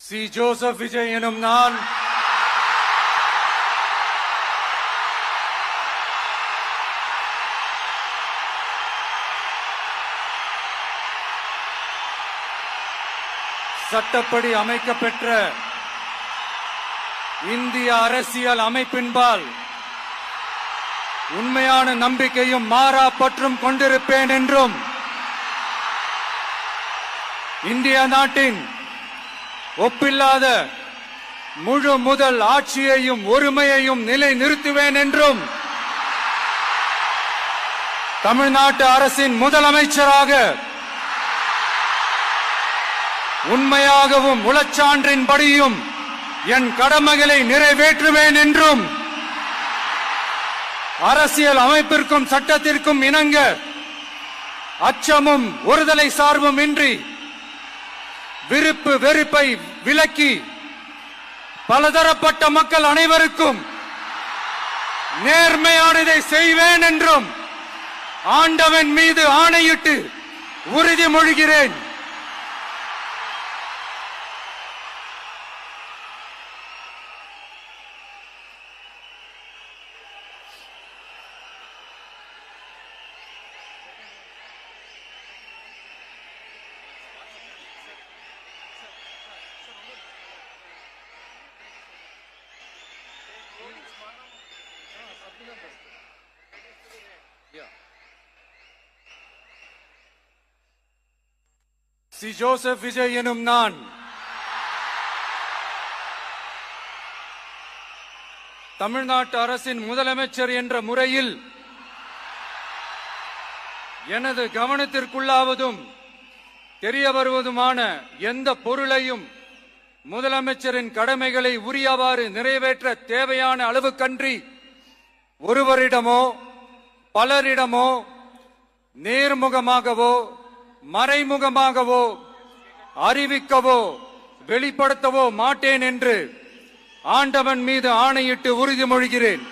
C. Joseph Vijay எனும் நான் சட்டப்படி அமைக்கப்பெற்ற இந்திய அரசியல் அமைப்பின்பால் உண்மையான நம்பிக்கையும் மாறா பற்றும் கொண்டிருப்பேன் என்றும் இந்திய நாட்டின் ஒப்பில்லாத முழு முதல் ஆட்சியையும் ஒருமையையும் நிலை நிறுத்துவேன் என்றும் தமிழ்நாட்டு அரசின் முதலமைச்சராக உண்மையாகவும் உளச்சான்றின்படியும் என் கடமைகளை நிறைவேற்றுவேன் என்றும் அரசியல் அமைப்பிற்கும் சட்டத்திற்கும் இணங்க அச்சமும் ஒருதலை சார்பும் இன்றி விருப்பு வெறுப்பை விலக்கி பலதரப்பட்ட மக்கள் அனைவருக்கும் நேர்மையானதை செய்வேன் என்றும் ஆண்டவன் மீது ஆணையிட்டு உறுதிமொழிகிறேன். சி. ஜோசப் விஜய் எனும் நான் தமிழ்நாட்டு அரசின் முதலமைச்சர் என்ற முறையில் எனது கவனத்திற்குள்ளாவதும் தெரிய வருவதுமான எந்த பொருளையும் முதலமைச்சரின் கடமைகளை உரியவாறு நிறைவேற்ற தேவையான அளவுக்கன்றி ஒருவரிடமோ பலரிடமோ நேர்முகமாகவோ மறைமுகமாகவோ அறிவிக்கவோ வெளிப்படுத்தவோ மாட்டேன் என்று ஆண்டவன் மீது ஆணையிட்டு உறுதிமொழிகிறேன்.